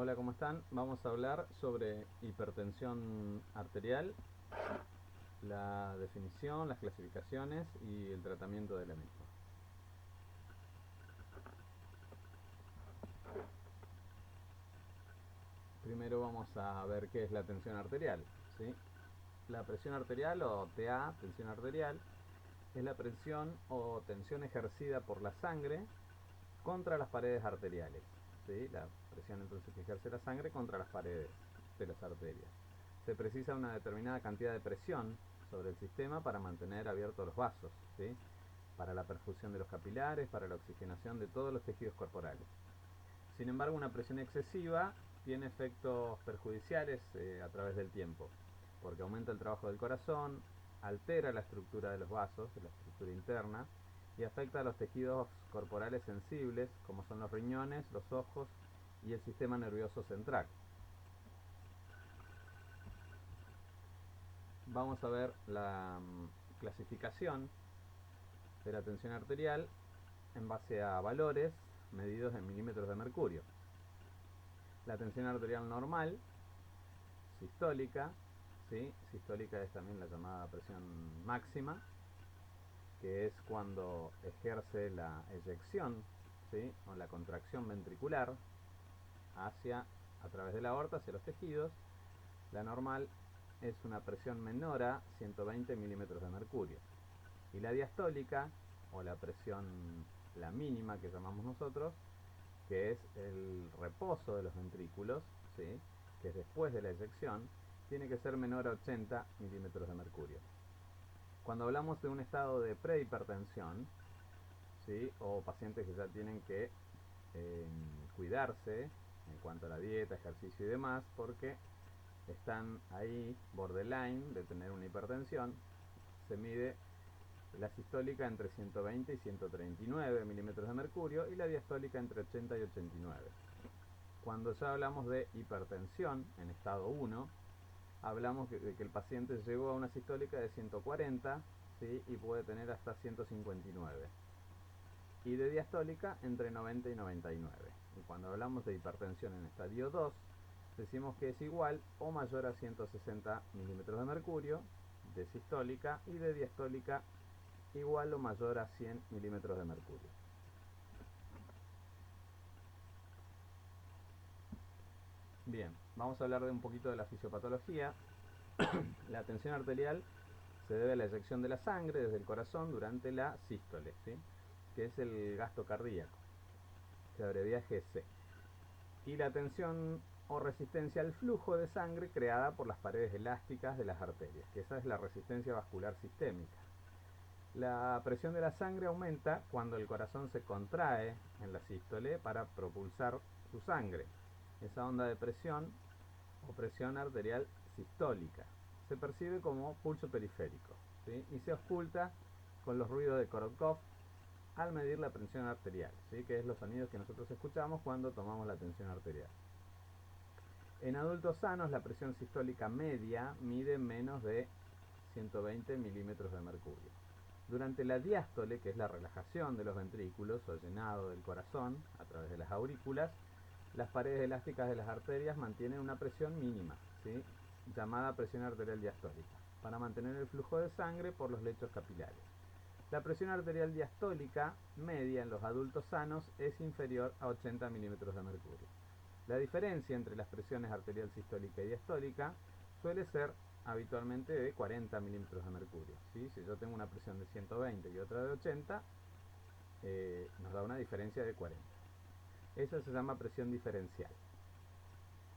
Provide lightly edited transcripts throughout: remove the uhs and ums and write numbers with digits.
Hola, ¿cómo están? Vamos a hablar sobre hipertensión arterial, la definición, las clasificaciones y el tratamiento de la misma. Primero vamos a ver qué es la tensión arterial, ¿sí? La presión arterial o TA, tensión arterial, es la presión o tensión ejercida por la sangre contra las paredes arteriales, ¿sí? La presión entonces que ejerce la sangre contra las paredes de las arterias. Se precisa una determinada cantidad de presión sobre el sistema para mantener abiertos los vasos, ¿sí? Para la perfusión de los capilares, para la oxigenación de todos los tejidos corporales. Sin embargo, una presión excesiva tiene efectos perjudiciales a través del tiempo, porque aumenta el trabajo del corazón, altera la estructura de los vasos, la estructura interna, y afecta a los tejidos corporales sensibles, como son los riñones, los ojos y el sistema nervioso central. Vamos a ver la clasificación de la tensión arterial en base a valores medidos en milímetros de mercurio. La tensión arterial normal, sistólica, ¿sí? Sistólica es también la llamada presión máxima, que es cuando ejerce la eyección, ¿sí? O la contracción ventricular a través de la aorta hacia los tejidos. La normal es una presión menor a 120 milímetros de mercurio. Y la diastólica, o la presión, la mínima que llamamos nosotros, que es el reposo de los ventrículos, ¿sí? Que es después de la eyección, tiene que ser menor a 80 milímetros de mercurio. Cuando hablamos de un estado de prehipertensión, ¿sí? O pacientes que ya tienen que cuidarse en cuanto a la dieta, ejercicio y demás, porque están ahí borderline de tener una hipertensión, se mide la sistólica entre 120 y 139 milímetros de mercurio y la diastólica entre 80 y 89. Cuando ya hablamos de hipertensión en estado 1, hablamos de que el paciente llegó a una sistólica de 140, ¿sí? Y puede tener hasta 159. Y de diastólica entre 90 y 99. Y cuando hablamos de hipertensión en estadio 2, decimos que es igual o mayor a 160 milímetros de mercurio de sistólica y de diastólica igual o mayor a 100 milímetros de mercurio. Bien, vamos a hablar de un poquito de la fisiopatología. La tensión arterial se debe a la eyección de la sangre desde el corazón durante la sístole, ¿sí? Que es el gasto cardíaco, se abrevia GC. Y la tensión o resistencia al flujo de sangre creada por las paredes elásticas de las arterias, que esa es la resistencia vascular sistémica. La presión de la sangre aumenta cuando el corazón se contrae en la sístole para propulsar su sangre. Esa onda de presión o presión arterial sistólica se percibe como pulso periférico, ¿sí? Y se oculta con los ruidos de Korotkov al medir la presión arterial, ¿sí? Que es los sonidos que nosotros escuchamos cuando tomamos la tensión arterial. En adultos sanos la presión sistólica media mide menos de 120 milímetros de mercurio. Durante la diástole, que es la relajación de los ventrículos o llenado del corazón a través de las aurículas, las paredes elásticas de las arterias mantienen una presión mínima, ¿sí? Llamada presión arterial diastólica, para mantener el flujo de sangre por los lechos capilares. La presión arterial diastólica media en los adultos sanos es inferior a 80 milímetros de mercurio. La diferencia entre las presiones arterial sistólica y diastólica suele ser habitualmente de 40 milímetros de mercurio, ¿sí? Si yo tengo una presión de 120 y otra de 80, nos da una diferencia de 40. Esa se llama presión diferencial.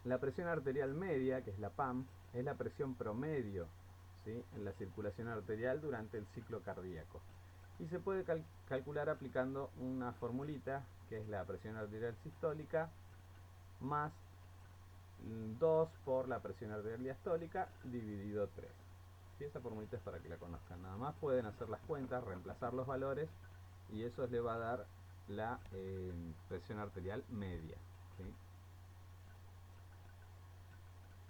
La presión arterial media, que es la PAM, es la presión promedio, ¿sí? En la circulación arterial durante el ciclo cardíaco. Y se puede calcular aplicando una formulita, que es la presión arterial sistólica más 2 por la presión arterial diastólica dividido 3. ¿Sí? Esa formulita es para que la conozcan. Nada más pueden hacer las cuentas, reemplazar los valores y eso les va a dar la presión arterial media, ¿sí?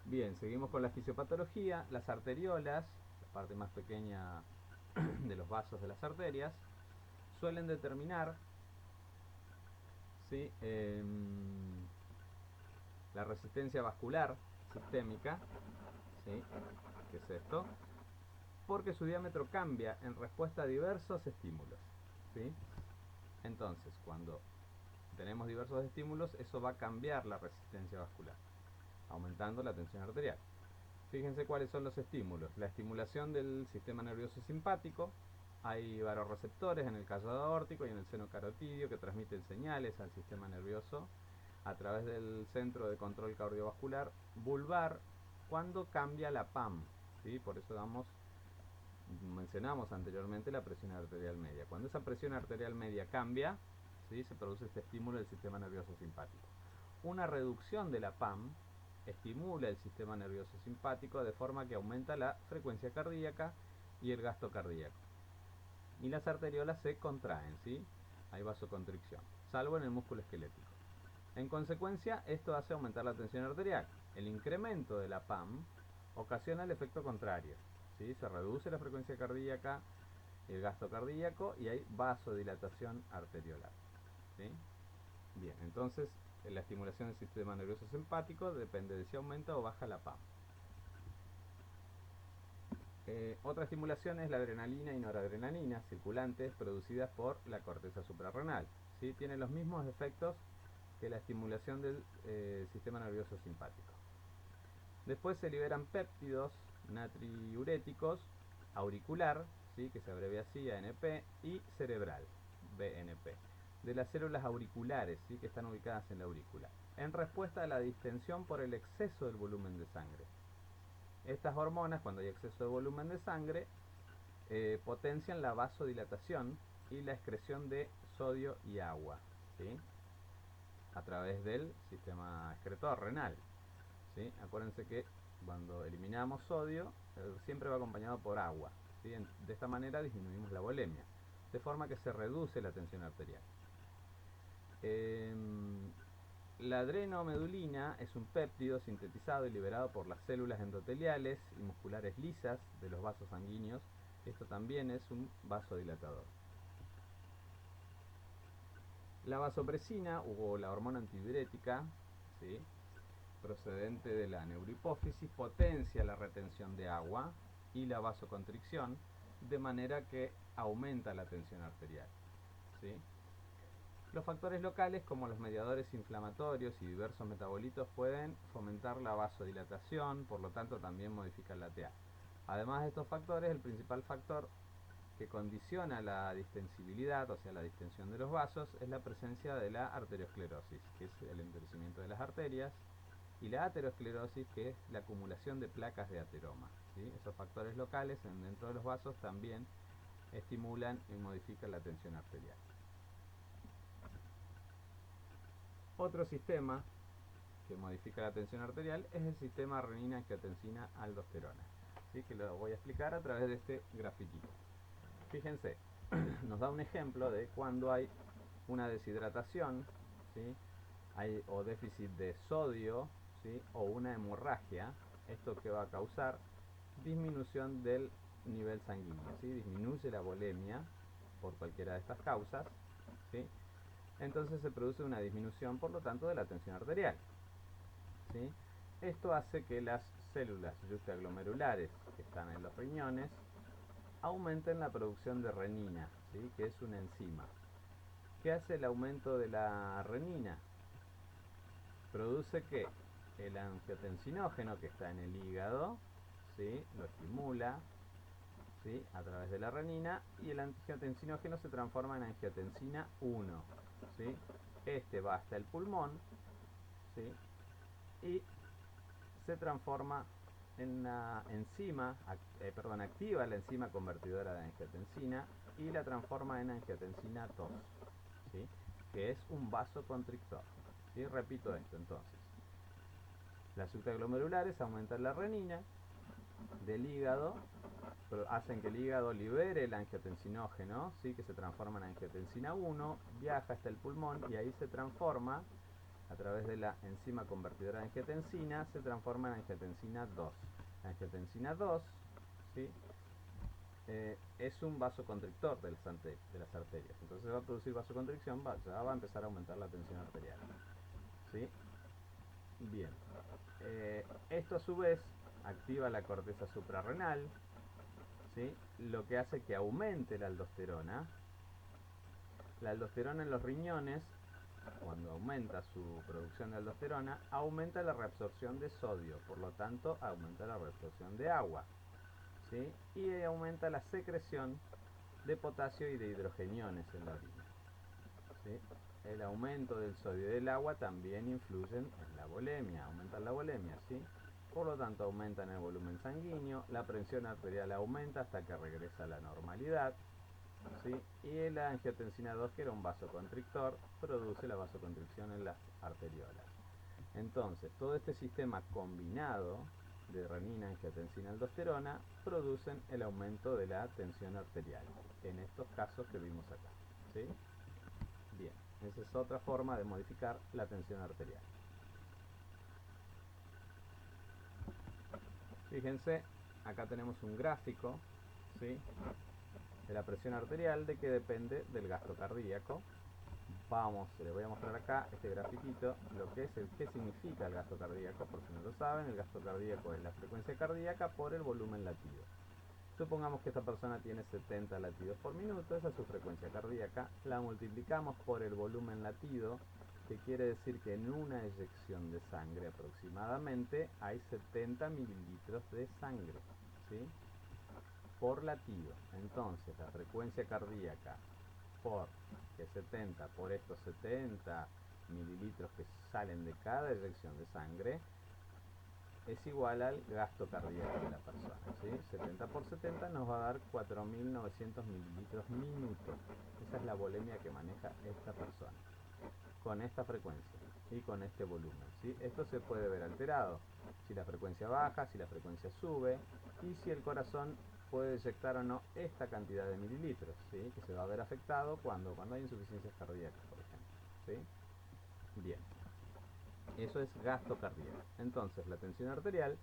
Bien, seguimos con la fisiopatología. Las arteriolas, la parte más pequeña de los vasos de las arterias, suelen determinar, ¿sí? la resistencia vascular sistémica, ¿sí? ¿Qué es esto? Porque su diámetro cambia en respuesta a diversos estímulos, ¿sí? Entonces, cuando tenemos diversos estímulos, eso va a cambiar la resistencia vascular, aumentando la tensión arterial. Fíjense cuáles son los estímulos. La estimulación del sistema nervioso simpático. Hay varoreceptores en el callado aórtico y en el seno carotidio que transmiten señales al sistema nervioso a través del centro de control cardiovascular vulvar cuando cambia la PAM, ¿sí? Por eso mencionamos anteriormente la presión arterial media. Cuando esa presión arterial media cambia, ¿sí? Se produce este estímulo del sistema nervioso simpático. Una reducción de la PAM estimula el sistema nervioso simpático de forma que aumenta la frecuencia cardíaca y el gasto cardíaco. Y las arteriolas se contraen, ¿sí? Hay vasoconstricción, salvo en el músculo esquelético. En consecuencia, esto hace aumentar la tensión arterial. El incremento de la PAM ocasiona el efecto contrario, ¿sí? Se reduce la frecuencia cardíaca, el gasto cardíaco y hay vasodilatación arteriolar, ¿sí? Bien, entonces la estimulación del sistema nervioso simpático depende de si aumenta o baja la PAM. Otra estimulación es la adrenalina y noradrenalina circulantes producidas por la corteza suprarrenal, ¿sí? Tienen los mismos efectos que la estimulación del sistema nervioso simpático. Después se liberan péptidos natriuréticos auricular, ¿sí? Que se abrevia así, ANP, y cerebral, BNP, de las células auriculares, ¿sí? Que están ubicadas en la aurícula, en respuesta a la distensión por el exceso del volumen de sangre. Estas hormonas, cuando hay exceso de volumen de sangre, potencian la vasodilatación y la excreción de sodio y agua, ¿sí? A través del sistema excretor renal, ¿sí? Acuérdense que cuando eliminamos sodio, siempre va acompañado por agua, ¿sí? De esta manera disminuimos la volemia, de forma que se reduce la tensión arterial. La adrenomedulina es un péptido sintetizado y liberado por las células endoteliales y musculares lisas de los vasos sanguíneos. Esto también es un vasodilatador. La vasopresina o la hormona antidiurética, ¿sí? Procedente de la neurohipófisis, potencia la retención de agua y la vasoconstricción de manera que aumenta la tensión arterial, ¿sí? Los factores locales como los mediadores inflamatorios y diversos metabolitos pueden fomentar la vasodilatación, por lo tanto también modifican la TA. Además de estos factores, el principal factor que condiciona la distensibilidad, o sea la distensión de los vasos, es la presencia de la arteriosclerosis, que es el endurecimiento de las arterias, y la aterosclerosis, que es la acumulación de placas de ateroma, ¿sí? Esos factores locales dentro de los vasos también estimulan y modifican la tensión arterial. Otro sistema que modifica la tensión arterial es el sistema renina-angiotensina-aldosterona, ¿sí? Que lo voy a explicar a través de este grafiquito. Fíjense, nos da un ejemplo de cuando hay una deshidratación, ¿sí? O déficit de sodio, ¿sí? O una hemorragia. Esto que va a causar disminución del nivel sanguíneo, ¿sí? Disminuye la volemia por cualquiera de estas causas, ¿sí? Entonces se produce una disminución, por lo tanto, de la tensión arterial, ¿sí? Esto hace que las células yuxtaglomerulares que están en los riñones aumenten la producción de renina, ¿sí? Que es una enzima. ¿Qué hace el aumento de la renina? Produce que el angiotensinógeno que está en el hígado, ¿sí? Lo estimula, ¿sí? A través de la renina, y el angiotensinógeno se transforma en angiotensina 1, ¿sí? Este va hasta el pulmón, ¿sí? Y se transforma en una enzima, activa la enzima convertidora de angiotensina y la transforma en angiotensina 2, ¿sí? Que es un vasoconstrictor, ¿sí? Repito esto entonces. Las supraglomerulares aumentan la renina del hígado, pero hacen que el hígado libere el angiotensinógeno, ¿sí? Que se transforma en angiotensina 1, viaja hasta el pulmón y ahí se transforma, a través de la enzima convertidora de angiotensina, se transforma en angiotensina 2. La angiotensina 2, ¿sí? Es un vasoconstrictor de las arterias. Entonces va a producir vasoconstricción, ya va a empezar a aumentar la tensión arterial, ¿sí? Bien, esto a su vez activa la corteza suprarrenal, ¿sí? Lo que hace que aumente la aldosterona. La aldosterona en los riñones, cuando aumenta su producción de aldosterona, aumenta la reabsorción de sodio, por lo tanto aumenta la reabsorción de agua, ¿sí? Y aumenta la secreción de potasio y de hidrogeniones en la orina, ¿sí? El aumento del sodio y del agua también influyen en la volemia, aumentan la volemia, ¿sí? Por lo tanto aumentan el volumen sanguíneo, la presión arterial aumenta hasta que regresa a la normalidad, ¿sí? Y la angiotensina 2, que era un vasoconstrictor, produce la vasoconstricción en las arteriolas. Entonces, todo este sistema combinado de renina, angiotensina, aldosterona producen el aumento de la tensión arterial, en estos casos que vimos acá, ¿sí? Bien, esa es otra forma de modificar la tensión arterial. Fíjense, acá tenemos un gráfico, ¿sí?, de la presión arterial, de que depende del gasto cardíaco. Les voy a mostrar acá este grafiquito, lo que es qué significa el gasto cardíaco, por si no lo saben. El gasto cardíaco es la frecuencia cardíaca por el volumen latido. Supongamos que esta persona tiene 70 latidos por minuto, esa es su frecuencia cardíaca, la multiplicamos por el volumen latido, que quiere decir que en una eyección de sangre aproximadamente hay 70 mililitros de sangre, ¿sí?, por latido. Entonces la frecuencia cardíaca por 70 por estos 70 mililitros que salen de cada eyección de sangre es igual al gasto cardíaco de la persona, ¿sí? 70 por 70 nos va a dar 4.900 mililitros minuto. Esa es la volemia que maneja esta persona con esta frecuencia y con este volumen, ¿sí? Esto se puede ver alterado si la frecuencia baja, si la frecuencia sube, y si el corazón puede eyectar o no esta cantidad de mililitros, ¿sí?, que se va a ver afectado cuando hay insuficiencias cardíacas, por ejemplo, ¿sí? Bien, eso es gasto cardíaco. Entonces la tensión arterial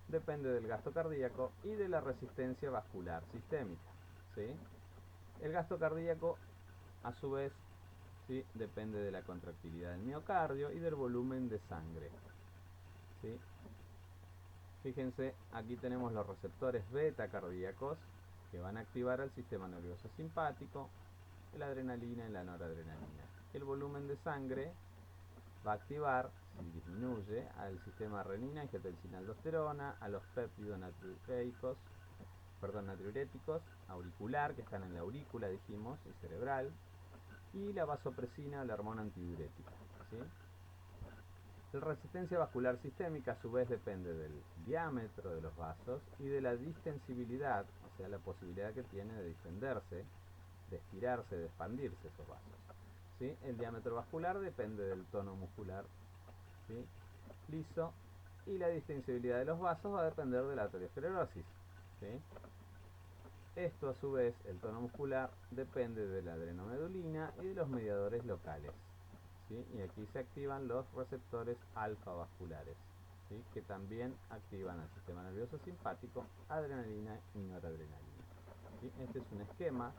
depende del gasto cardíaco y de la resistencia vascular sistémica, ¿sí? El gasto cardíaco, a su vez, ¿sí?, depende de la contractilidad del miocardio y del volumen de sangre, ¿sí? Fíjense, aquí tenemos los receptores beta cardíacos que van a activar al sistema nervioso simpático, la adrenalina y la noradrenalina. El volumen de sangre va a activar, si disminuye, al sistema renina, angiotensina, aldosterona, a los péptidos natriuréticos, auricular, que están en la aurícula, dijimos, y cerebral, y la vasopresina, la hormona antidiurética, ¿sí? La resistencia vascular sistémica a su vez depende del diámetro de los vasos y de la distensibilidad, o sea, la posibilidad que tiene de distenderse, de estirarse, de expandirse esos vasos, ¿sí? El diámetro vascular depende del tono muscular, ¿sí?, liso, y la distensibilidad de los vasos va a depender de la arteriosclerosis, ¿sí? Esto a su vez, el tono muscular, depende de la adrenomedulina y de los mediadores locales, ¿sí? Y aquí se activan los receptores alfa vasculares, ¿sí?, que también activan al sistema nervioso simpático, adrenalina y noradrenalina, ¿sí? Este es un esquema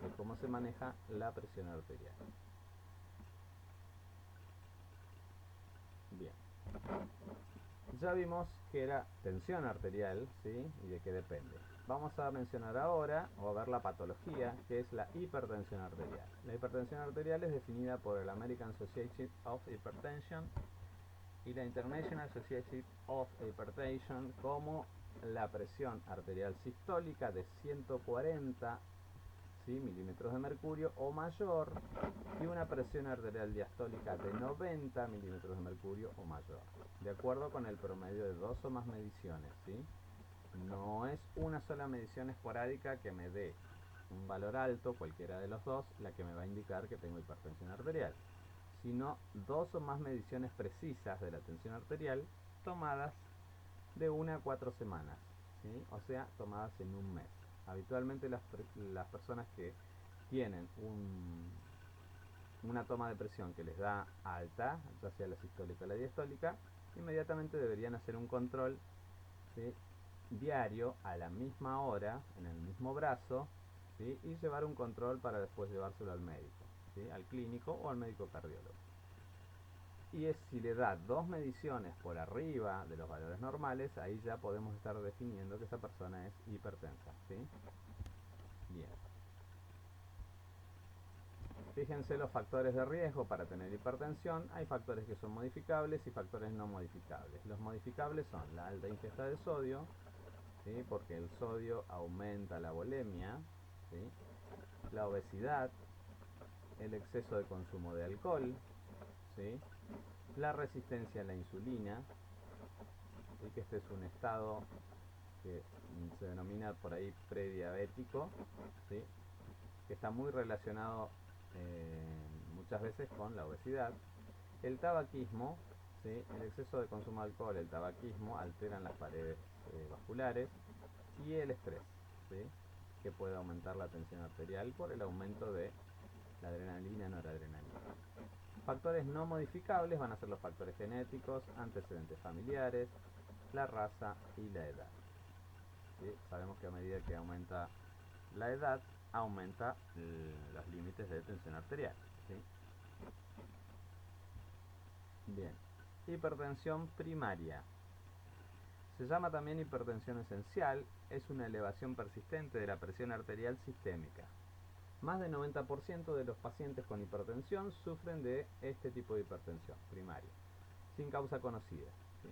de cómo se maneja la presión arterial. Bien, ya vimos que era tensión arterial, ¿sí?, y de qué depende. Vamos a mencionar ahora, o a ver la patología, que es la hipertensión arterial. La hipertensión arterial es definida por el American Society of Hypertension y la International Society of Hypertension como la presión arterial sistólica de 140, ¿sí?, milímetros de mercurio o mayor, y una presión arterial diastólica de 90 milímetros de mercurio o mayor, de acuerdo con el promedio de dos o más mediciones, ¿sí? No es una sola medición esporádica que me dé un valor alto, cualquiera de los dos, la que me va a indicar que tengo hipertensión arterial, sino dos o más mediciones precisas de la tensión arterial tomadas de 1 a 4 semanas, ¿sí?, o sea, tomadas en un mes. Habitualmente las personas que tienen una toma de presión que les da alta, ya sea la sistólica o la diastólica, inmediatamente deberían hacer un control, ¿sí?, diario a la misma hora, en el mismo brazo, ¿sí?, y llevar un control para después llevárselo al médico, ¿sí?, al clínico o al médico cardiólogo. Y es si le da dos mediciones por arriba de los valores normales, ahí ya podemos estar definiendo que esa persona es hipertensa, ¿sí? Bien. Fíjense los factores de riesgo para tener hipertensión. Hay factores que son modificables y factores no modificables. Los modificables son la alta ingesta de sodio, ¿sí? Porque el sodio aumenta la volemia, ¿sí? La obesidad, el exceso de consumo de alcohol, ¿sí? La resistencia a la insulina, ¿sí? Que este es un estado que se denomina por ahí prediabético, ¿sí? Que está muy relacionado muchas veces con la obesidad. El tabaquismo, ¿sí? El exceso de consumo de alcohol, el tabaquismo alteran las paredes vasculares, y el estrés, ¿sí? Que puede aumentar la tensión arterial por el aumento de la adrenalina y noradrenalina. Factores no modificables van a ser los factores genéticos, antecedentes familiares, la raza y la edad. ¿Sí? Sabemos que a medida que aumenta la edad, aumenta los límites de tensión arterial, ¿sí? Bien. Hipertensión primaria. Se llama también hipertensión esencial, es una elevación persistente de la presión arterial sistémica. Más del 90% de los pacientes con hipertensión sufren de este tipo de hipertensión primaria, sin causa conocida, ¿sí?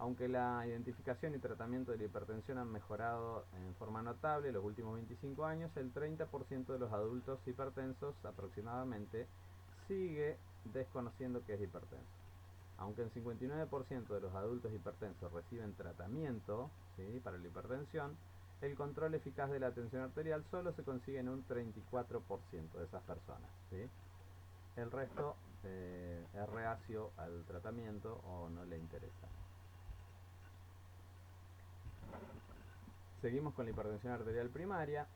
Aunque la identificación y tratamiento de la hipertensión han mejorado en forma notable en los últimos 25 años, el 30% de los adultos hipertensos aproximadamente sigue desconociendo que es hipertenso. Aunque el 59% de los adultos hipertensos reciben tratamiento, ¿sí? Para la hipertensión, el control eficaz de la tensión arterial solo se consigue en un 34% de esas personas, ¿sí? El resto es reacio al tratamiento o no le interesa. Seguimos con la hipertensión arterial primaria.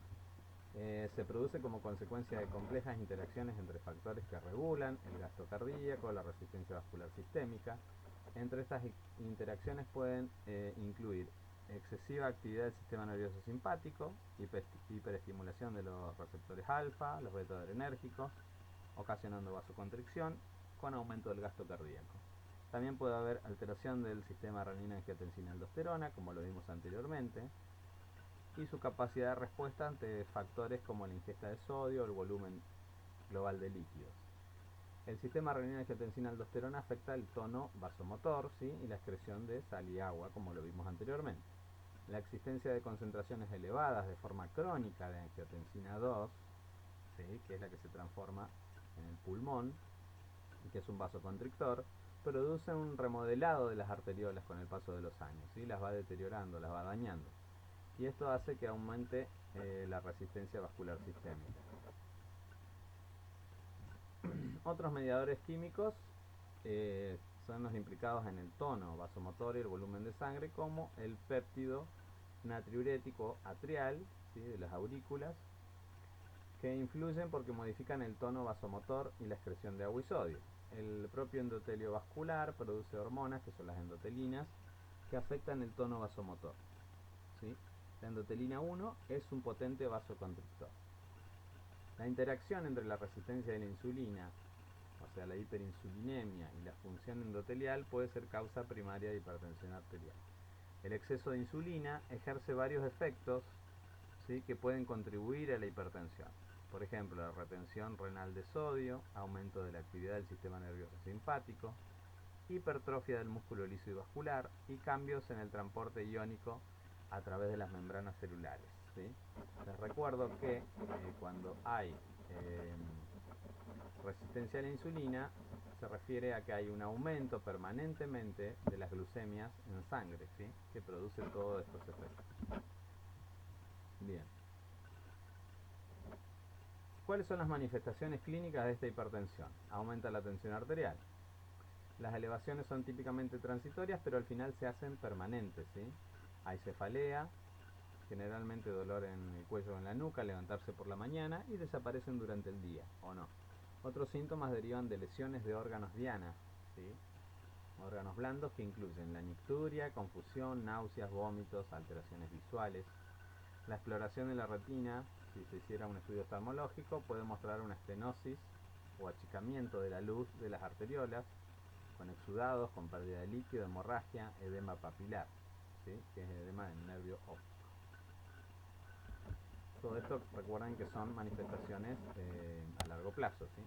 Se produce como consecuencia de complejas interacciones entre factores que regulan el gasto cardíaco, la resistencia vascular sistémica. Entre estas interacciones pueden incluir excesiva actividad del sistema nervioso simpático, hiperestimulación de los receptores alfa, los beta adrenérgicos, ocasionando vasoconstricción con aumento del gasto cardíaco. También puede haber alteración del sistema renina-angiotensina-aldosterona, como lo vimos anteriormente, y su capacidad de respuesta ante factores como la ingesta de sodio o el volumen global de líquidos. El sistema renina-angiotensina-aldosterona afecta el tono vasomotor, ¿sí? Y la excreción de sal y agua, como lo vimos anteriormente. La existencia de concentraciones elevadas de forma crónica de angiotensina 2, ¿sí? Que es la que se transforma en el pulmón y que es un vasoconstrictor, produce un remodelado de las arteriolas con el paso de los años, ¿sí? Las va deteriorando, las va dañando. Y esto hace que aumente la resistencia vascular sistémica. Otros mediadores químicos son los implicados en el tono vasomotor y el volumen de sangre, como el péptido natriurético atrial, ¿sí? De las aurículas, que influyen porque modifican el tono vasomotor y la excreción de agua y sodio. El propio endotelio vascular produce hormonas, que son las endotelinas, que afectan el tono vasomotor, ¿sí? La endotelina 1 es un potente vasoconstrictor. La interacción entre la resistencia de la insulina, o sea la hiperinsulinemia, y la función endotelial puede ser causa primaria de hipertensión arterial. El exceso de insulina ejerce varios efectos, ¿sí? Que pueden contribuir a la hipertensión. Por ejemplo, la retención renal de sodio, aumento de la actividad del sistema nervioso simpático, hipertrofia del músculo liso y vascular y cambios en el transporte iónico a través de las membranas celulares, ¿sí? Les recuerdo que cuando hay resistencia a la insulina, se refiere a que hay un aumento permanentemente de las glucemias en sangre, ¿sí? Que produce todos estos efectos. Bien. ¿Cuáles son las manifestaciones clínicas de esta hipertensión? Aumenta la tensión arterial. Las elevaciones son típicamente transitorias, pero al final se hacen permanentes, ¿sí? Hay cefalea, generalmente dolor en el cuello o en la nuca, levantarse por la mañana, y desaparecen durante el día, o no. Otros síntomas derivan de lesiones de órganos diana, ¿sí? Órganos blandos que incluyen la nicturia, confusión, náuseas, vómitos, alteraciones visuales. La exploración de la retina, si se hiciera un estudio oftalmológico, puede mostrar una estenosis o achicamiento de la luz de las arteriolas, con exudados, con pérdida de líquido, hemorragia, edema papilar, ¿sí? Que es edema del nervio óptico. Todo esto recuerden que son manifestaciones a largo plazo, ¿sí?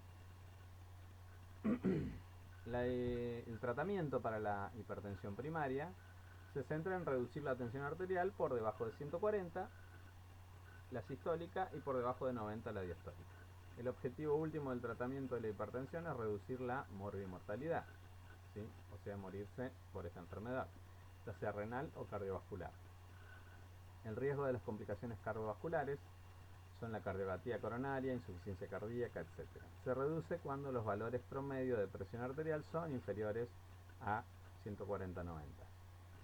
El tratamiento para la hipertensión primaria se centra en reducir la tensión arterial por debajo de 140, la sistólica, y por debajo de 90, la diastólica. El objetivo último del tratamiento de la hipertensión es reducir la morbimortalidad, ¿sí? O sea, morirse por esta enfermedad, ya sea renal o cardiovascular. El riesgo de las complicaciones cardiovasculares son la cardiopatía coronaria, insuficiencia cardíaca, etc. Se reduce cuando los valores promedio de presión arterial son inferiores a 140/90.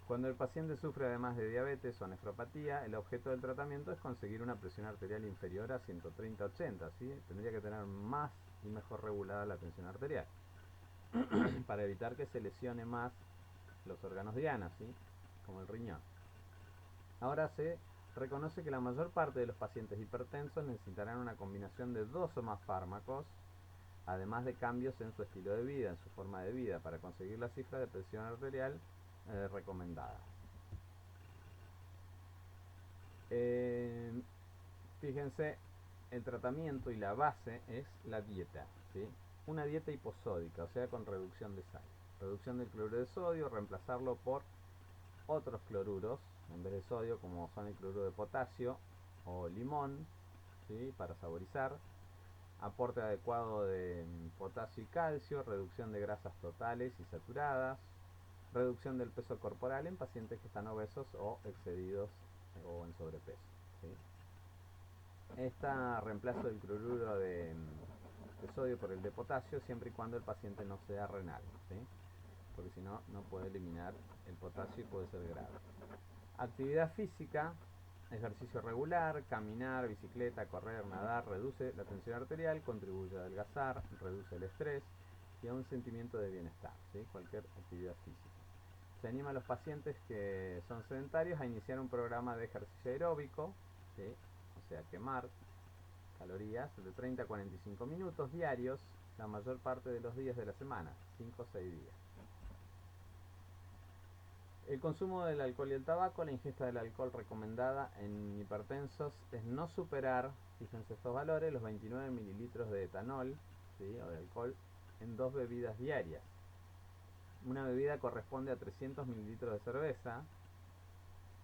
Cuando el paciente sufre además de diabetes o nefropatía, el objeto del tratamiento es conseguir una presión arterial inferior a 130/80, ¿sí? Tendría que tener más y mejor regulada la tensión arterial para evitar que se lesione más los órganos diana, ¿sí? Como el riñón. Ahora se reconoce que la mayor parte de los pacientes hipertensos necesitarán una combinación de 2 o más fármacos, además de cambios en su estilo de vida, en su forma de vida, para conseguir la cifra de presión arterial recomendada. Fíjense, el tratamiento y la base es la dieta, ¿sí? Una dieta hiposódica, o sea, con reducción de sal. Reducción del cloruro de sodio, reemplazarlo por otros cloruros en vez de sodio, como son el cloruro de potasio o limón, ¿sí? Para saborizar. Aporte adecuado de potasio y calcio, reducción de grasas totales y saturadas, reducción del peso corporal en pacientes que están obesos o excedidos o en sobrepeso, ¿sí? Esta reemplazo del cloruro de sodio por el de potasio siempre y cuando el paciente no sea renal, ¿sí? Porque si no, no puede eliminar el potasio y puede ser grave. Actividad física, ejercicio regular, caminar, bicicleta, correr, nadar, reduce la tensión arterial, contribuye a adelgazar, reduce el estrés y a un sentimiento de bienestar, ¿sí? Cualquier actividad física. Se anima a los pacientes que son sedentarios a iniciar un programa de ejercicio aeróbico, ¿sí? O sea, quemar calorías de 30 a 45 minutos diarios la mayor parte de los días de la semana, 5 o 6 días. El consumo del alcohol y el tabaco, la ingesta del alcohol recomendada en hipertensos es no superar, fíjense estos valores, los 29 mililitros de etanol, ¿sí? O de alcohol en 2 bebidas diarias. Una bebida corresponde a 300 mililitros de cerveza,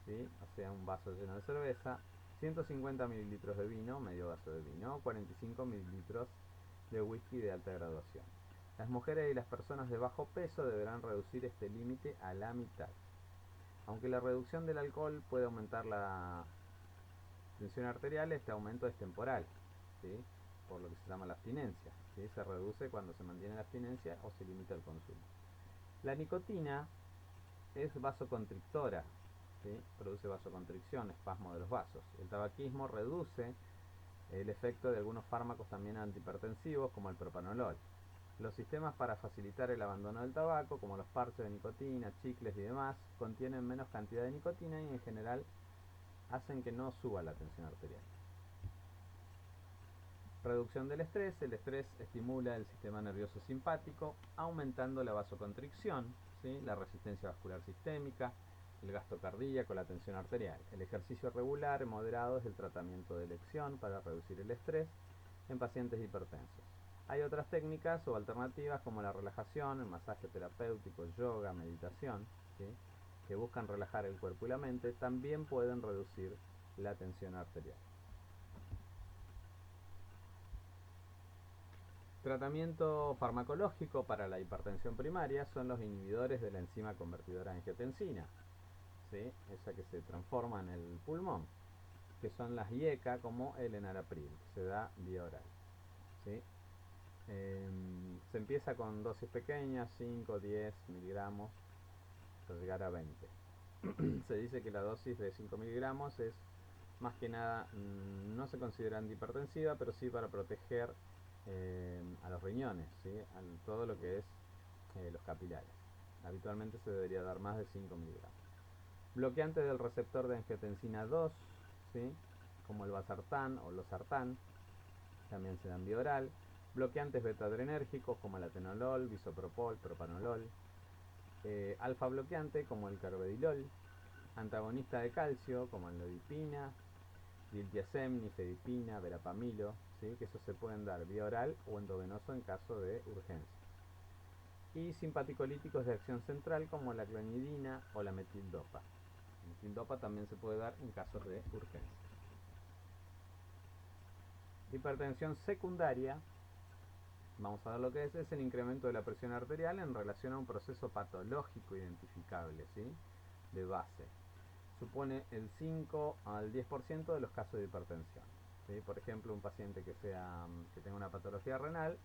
¿sí? O sea, un vaso lleno de cerveza, 150 mililitros de vino, medio vaso de vino, 45 mililitros de whisky de alta graduación. Las mujeres y las personas de bajo peso deberán reducir este límite a la mitad. Aunque la reducción del alcohol puede aumentar la tensión arterial, este aumento es temporal, ¿sí? Por lo que se llama la abstinencia, ¿sí? Se reduce cuando se mantiene la abstinencia o se limita el consumo. La nicotina es vasoconstrictora, ¿sí? Produce vasoconstricción, espasmo de los vasos. El tabaquismo reduce el efecto de algunos fármacos también antihipertensivos, como el propanolol. Los sistemas para facilitar el abandono del tabaco, como los parches de nicotina, chicles y demás, contienen menos cantidad de nicotina y en general hacen que no suba la tensión arterial. Reducción del estrés. El estrés estimula el sistema nervioso simpático, aumentando la vasoconstricción, ¿sí? La resistencia vascular sistémica, el gasto cardíaco, la tensión arterial. El ejercicio regular y moderado es el tratamiento de elección para reducir el estrés en pacientes hipertensos. Hay otras técnicas o alternativas como la relajación, el masaje terapéutico, yoga, meditación, ¿sí? Que buscan relajar el cuerpo y la mente, también pueden reducir la tensión arterial. Tratamiento farmacológico para la hipertensión primaria son los inhibidores de la enzima convertidora de angiotensina, ¿sí? Esa que se transforma en el pulmón, que son las IECA, como el enalapril, que se da vía oral, ¿sí? Se empieza con dosis pequeñas, 5, 10 miligramos, hasta llegar a 20. Se dice que la dosis de 5 miligramos es más que nada, no se considera antihipertensiva, pero sí para proteger a los riñones, ¿sí? A todo lo que es los capilares. Habitualmente se debería dar más de 5 miligramos. Bloqueante del receptor de angiotensina 2, ¿sí? Como el valsartán o losartán, también se dan vía oral. bloqueantes beta-adrenérgicos como el atenolol, bisopropol, propanolol, alfa bloqueante como el carvedilol, antagonista de calcio como el lodipina, diltiazem, nifedipina, verapamilo, ¿sí? Que eso se pueden dar vía oral o endovenoso en caso de urgencia. Y simpaticolíticos de acción central como la clonidina o la metildopa. La metildopa también se puede dar en casos de urgencia. Hipertensión secundaria, vamos a ver lo que es el incremento de la presión arterial en relación a un proceso patológico identificable, ¿sí? De base. Supone el 5 al 10% de los casos de hipertensión, ¿sí? Por ejemplo, un paciente que tenga una patología renal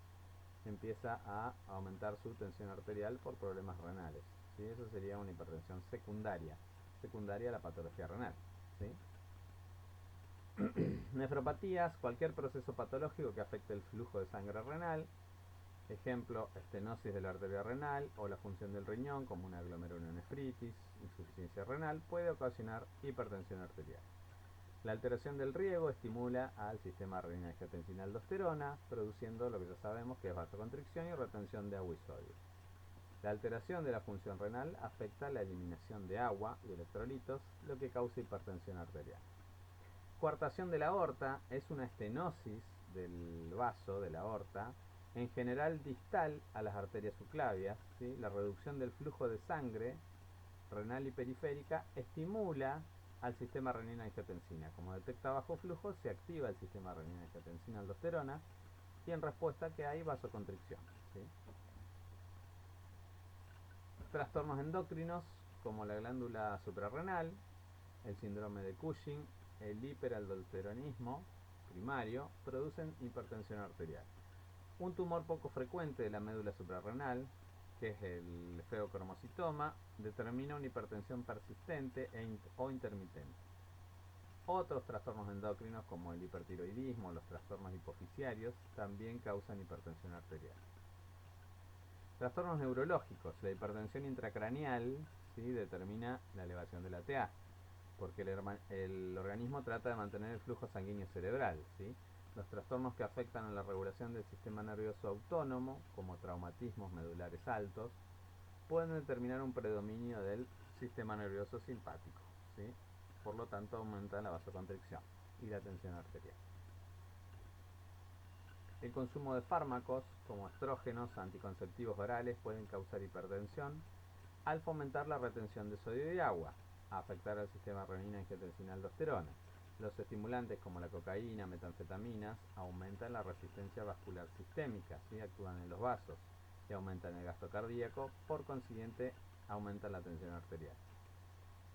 empieza a aumentar su tensión arterial por problemas renales, ¿sí? Eso sería una hipertensión secundaria a la patología renal, ¿sí? Nefropatías, cualquier proceso patológico que afecte el flujo de sangre renal, ejemplo, estenosis de la arteria renal o la función del riñón como una glomerulonefritis, insuficiencia renal, puede ocasionar hipertensión arterial. La alteración del riego estimula al sistema renina-angiotensina-aldosterona, produciendo lo que ya sabemos que es vasoconstricción y retención de agua y sodio. La alteración de la función renal afecta la eliminación de agua y electrolitos, lo que causa hipertensión arterial. Coartación de la aorta es una estenosis del vaso de la aorta, en general distal a las arterias subclavias, ¿sí? La reducción del flujo de sangre renal y periférica estimula al sistema renina-angiotensina. Como detecta bajo flujo, se activa el sistema renina-angiotensina-aldosterona y en respuesta que hay vasoconstricción, ¿sí? Trastornos endocrinos como la glándula suprarrenal, el síndrome de Cushing, el hiperaldosteronismo primario producen hipertensión arterial. Un tumor poco frecuente de la médula suprarrenal, que es el feocromocitoma, determina una hipertensión persistente o intermitente. Otros trastornos endocrinos como el hipertiroidismo o los trastornos hipofisiarios también causan hipertensión arterial. Trastornos neurológicos. La hipertensión intracraneal, ¿sí? Determina la elevación de la TA, porque el organismo trata de mantener el flujo sanguíneo cerebral, ¿sí? Los trastornos que afectan a la regulación del sistema nervioso autónomo, como traumatismos medulares altos, pueden determinar un predominio del sistema nervioso simpático, ¿sí? Por lo tanto, aumenta la vasoconstricción y la tensión arterial. El consumo de fármacos, como estrógenos, anticonceptivos orales, pueden causar hipertensión al fomentar la retención de sodio y agua, a afectar al sistema renina-angiotensina-aldosterona. Los estimulantes como la cocaína, metanfetaminas, aumentan la resistencia vascular sistémica, ¿sí? Actúan en los vasos y aumentan el gasto cardíaco, por consiguiente aumenta la tensión arterial.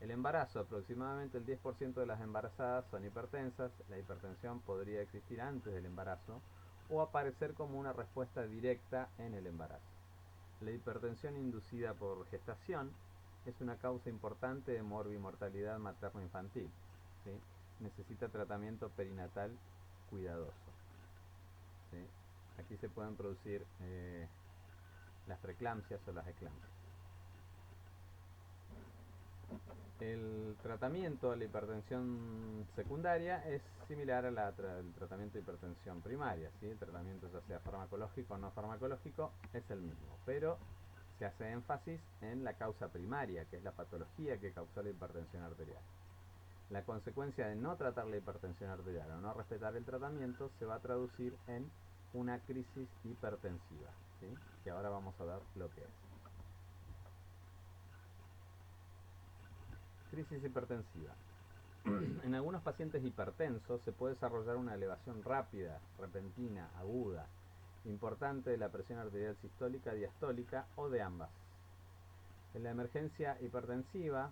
El embarazo, aproximadamente el 10% de las embarazadas son hipertensas. La hipertensión podría existir antes del embarazo o aparecer como una respuesta directa en el embarazo. La hipertensión inducida por gestación es una causa importante de morbimortalidad materno-infantil, ¿sí? Necesita tratamiento perinatal cuidadoso, ¿sí? Aquí se pueden producir las preeclampsias o las eclampsias. El tratamiento de la hipertensión secundaria es similar al tratamiento de hipertensión primaria, ¿sí? El tratamiento, ya sea farmacológico o no farmacológico, es el mismo, pero se hace énfasis en la causa primaria, que es la patología que causó la hipertensión arterial. La consecuencia de no tratar la hipertensión arterial o no respetar el tratamiento se va a traducir en una crisis hipertensiva, ¿sí? Que ahora vamos a ver lo que es. Crisis hipertensiva. En algunos pacientes hipertensos se puede desarrollar una elevación rápida, repentina, aguda, importante de la presión arterial sistólica, diastólica o de ambas. En la emergencia hipertensiva,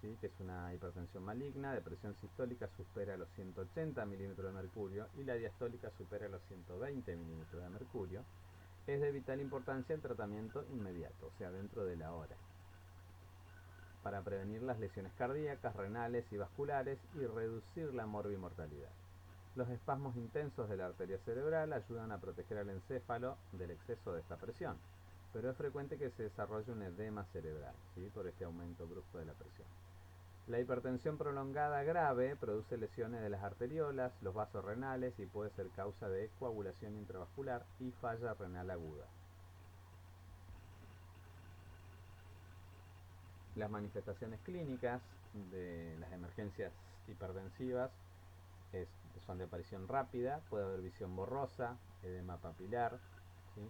¿sí? Que es una hipertensión maligna, de presión sistólica supera los 180 milímetros de mercurio y la diastólica supera los 120 milímetros de mercurio, es de vital importancia el tratamiento inmediato, o sea, dentro de la hora, para prevenir las lesiones cardíacas, renales y vasculares y reducir la morbimortalidad. Los espasmos intensos de la arteria cerebral ayudan a proteger al encéfalo del exceso de esta presión, pero es frecuente que se desarrolle un edema cerebral, ¿sí? Por este aumento brusco de la presión. La hipertensión prolongada grave produce lesiones de las arteriolas, los vasos renales y puede ser causa de coagulación intravascular y falla renal aguda. Las manifestaciones clínicas de las emergencias hipertensivas son de aparición rápida, puede haber visión borrosa, edema papilar, ¿sí?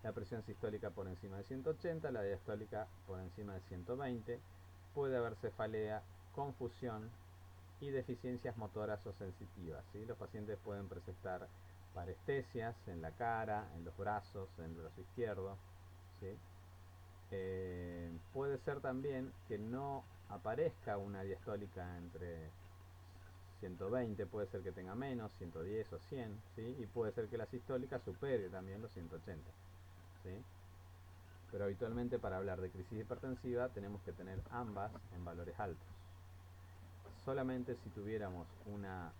La presión sistólica por encima de 180, la diastólica por encima de 120, puede haber cefalea, confusión y deficiencias motoras o sensitivas, ¿sí? Los pacientes pueden presentar parestesias en la cara, en los brazos, en el brazo izquierdo, ¿sí? Puede ser también que no aparezca una diastólica entre 120, puede ser que tenga menos, 110 o 100, ¿sí? Y puede ser que la sistólica supere también los 180, ¿sí? Pero habitualmente para hablar de crisis hipertensiva tenemos que tener ambas en valores altos. Solamente si tuviéramos una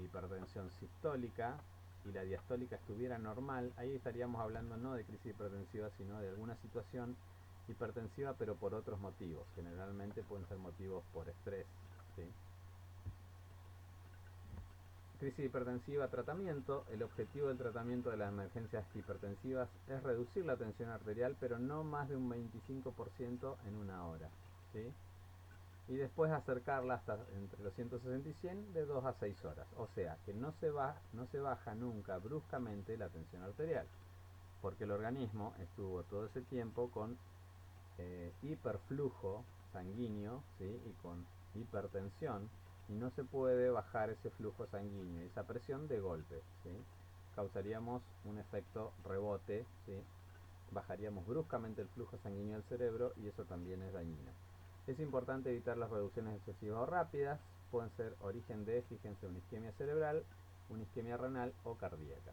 hipertensión sistólica y la diastólica estuviera normal, ahí estaríamos hablando no de crisis hipertensiva, sino de alguna situación hipertensiva, pero por otros motivos. Generalmente pueden ser motivos por estrés, ¿sí? Crisis hipertensiva, tratamiento. El objetivo del tratamiento de las emergencias hipertensivas es reducir la tensión arterial, pero no más de un 25% en una hora, ¿sí? Y después acercarla hasta entre los 160 y 100 de 2 a 6 horas. O sea que no se baja nunca bruscamente la tensión arterial, porque el organismo estuvo todo ese tiempo con hiperflujo sanguíneo, ¿sí? Y con hipertensión, y no se puede bajar ese flujo sanguíneo y esa presión de golpe, ¿sí? Causaríamos un efecto rebote, ¿sí? Bajaríamos bruscamente el flujo sanguíneo del cerebro y eso también es dañino. Es importante evitar las reducciones excesivas o rápidas, pueden ser origen de, fíjense, una isquemia cerebral, una isquemia renal o cardíaca.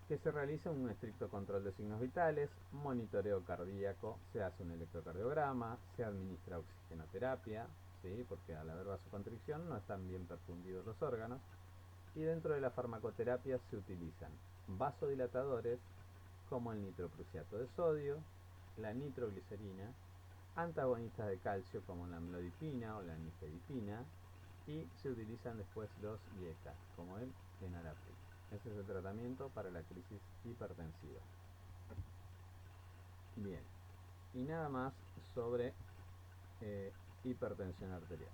Que se realiza un estricto control de signos vitales, monitoreo cardíaco, se hace un electrocardiograma, se administra oxigenoterapia, ¿sí? Porque al haber vasoconstricción no están bien perfundidos los órganos, y dentro de la farmacoterapia se utilizan vasodilatadores como el nitroprusiato de sodio, la nitroglicerina, antagonistas de calcio como la amlodipina o la nifedipina, y se utilizan después los GLP como el enalapril. Ese es el tratamiento para la crisis hipertensiva. Bien, y nada más sobre hipertensión arterial.